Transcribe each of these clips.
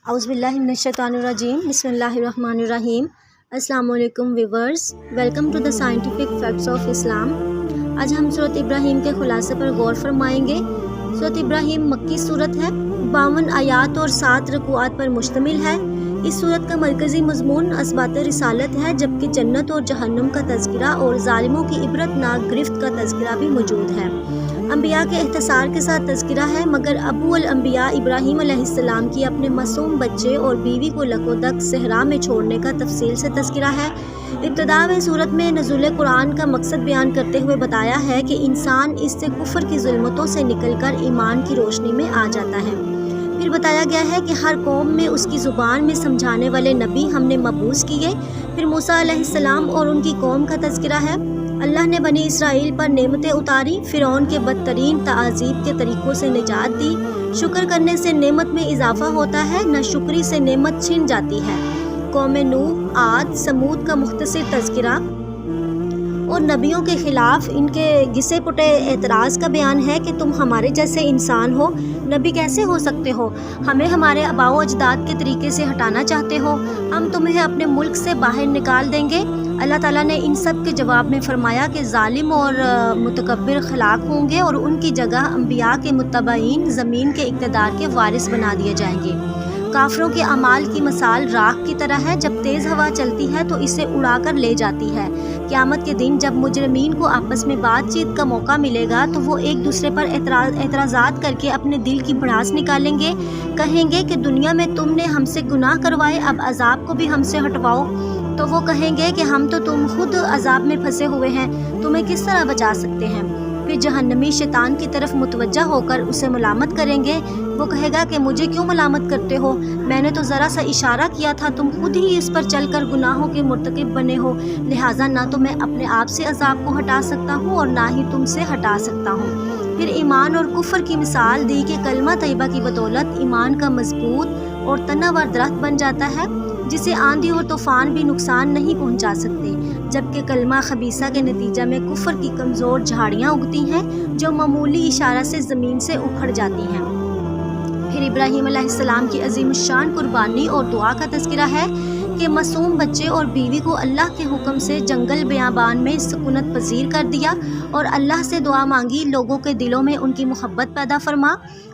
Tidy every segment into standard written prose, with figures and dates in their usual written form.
اعوذ باللہ من الشیطان الرجیم بسم اللہ الرحمن الرحیم۔ السلام علیکم viewers, welcome to the scientific facts of Islam. آج ہم سورۃ ابراہیم کے خلاصے پر غور فرمائیں گے۔ سورۃ ابراہیم مکی سورت ہے، 52 آیات اور 7 رکوعات پر مشتمل ہے۔ اس سورت کا مرکزی مضمون اثبات رسالت ہے، جبکہ جنت اور جہنم کا تذکرہ اور ظالموں کی عبرت ناک گرفت کا تذکرہ بھی موجود ہے۔ انبیاء کے اختصار کے ساتھ تذکرہ ہے، مگر ابو الانبیاء ابراہیم علیہ السلام کی اپنے معصوم بچے اور بیوی کو لکودک صحرا میں چھوڑنے کا تفصیل سے تذکرہ ہے۔ ابتدا میں سورت میں نزول قرآن کا مقصد بیان کرتے ہوئے بتایا ہے کہ انسان اس سے کفر کی ظلمتوں سے نکل کر ایمان کی روشنی میں آ جاتا ہے۔ پھر بتایا گیا ہے کہ ہر قوم میں اس کی زبان میں سمجھانے والے نبی ہم نے مبعوث کیے۔ پھر موسیٰ علیہ السلام اور ان کی قوم کا تذکرہ ہے۔ اللہ نے بنی اسرائیل پر نعمتیں اتاری، فرعون کے بدترین تعذیب کے طریقوں سے نجات دی۔ شکر کرنے سے نعمت میں اضافہ ہوتا ہے، ناشکری سے نعمت چھن جاتی ہے۔ قوم نوح، عاد، سمود کا مختصر تذکرہ اور نبیوں کے خلاف ان کے گھسے پٹے اعتراض کا بیان ہے کہ تم ہمارے جیسے انسان ہو، نبی کیسے ہو سکتے ہو؟ ہمیں ہمارے آباء و اجداد کے طریقے سے ہٹانا چاہتے ہو؟ ہم تمہیں اپنے ملک سے باہر نکال دیں گے۔ اللہ تعالیٰ نے ان سب کے جواب میں فرمایا کہ ظالم اور متکبر ہلاک ہوں گے اور ان کی جگہ انبیاء کے متبعین زمین کے اقتدار کے وارث بنا دیے جائیں گے۔ کافروں کے اعمال کی مثال راکھ کی طرح ہے، جب تیز ہوا چلتی ہے تو اسے اڑا کر لے جاتی ہے۔ قیامت کے دن جب مجرمین کو آپس میں بات چیت کا موقع ملے گا تو وہ ایک دوسرے پر اعتراضات کر کے اپنے دل کی بھڑاس نکالیں گے، کہیں گے کہ دنیا میں تم نے ہم سے گناہ کروائے، اب عذاب کو بھی ہم سے ہٹواؤ۔ تو وہ کہیں گے کہ ہم تو تم خود عذاب میں پھنسے ہوئے ہیں، تمہیں کس طرح بچا سکتے ہیں؟ پھر جہنمی شیطان کی طرف متوجہ ہو کر اسے ملامت کریں گے۔ وہ کہے گا کہ مجھے کیوں ملامت کرتے ہو؟ میں نے تو ذرا سا اشارہ کیا تھا، تم خود ہی اس پر چل کر گناہوں کے مرتکب بنے ہو، لہٰذا نہ تو میں اپنے آپ سے عذاب کو ہٹا سکتا ہوں اور نہ ہی تم سے ہٹا سکتا ہوں۔ پھر ایمان اور کفر کی مثال دی کہ کلمہ طیبہ کی بدولت ایمان کا مضبوط اور تناور درخت بن جاتا ہے، جسے آندھی اور طوفان بھی نقصان نہیں پہنچا سکتے، جبکہ کلمہ خبیثہ کے نتیجہ میں کفر کی کمزور جھاڑیاں اگتی ہیں جو معمولی اشارہ سے زمین سے اکھڑ جاتی ہیں۔ پھر ابراہیم علیہ السلام کی عظیم الشان قربانی اور دعا کا تذکرہ ہے کہ معصوم بچے اور بیوی کو اللہ کے حکم سے جنگل بیابان میں سکونت پذیر کر دیا اور اللہ سے دعا مانگی، لوگوں کے دلوں میں ان کی محبت پیدا فرما،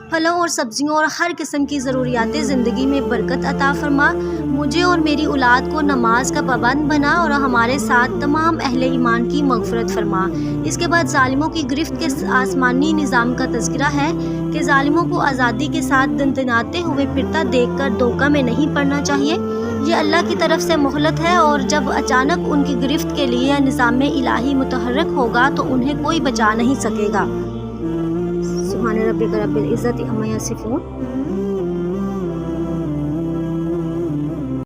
پھلوں اور سبزیوں اور ہر قسم کی ضروریات زندگی میں برکت عطا فرما، مجھے اور میری اولاد کو نماز کا پابند بنا اور ہمارے ساتھ تمام اہل ایمان کی مغفرت فرما۔ اس کے بعد ظالموں کی گرفت کے آسمانی نظام کا تذکرہ ہے کہ ظالموں کو آزادی کے ساتھ دندناتے ہوئے پھرتا دیکھ کر دھوکہ میں نہیں پڑنا چاہیے۔ یہ اللہ کی طرف سے مہلت ہے، اور جب اچانک ان کی گرفت کے لیے نظام الہی متحرک ہوگا تو انہیں کوئی بچا نہیں سکے گا۔ سبحان ربک رب العزت عما یصفون۔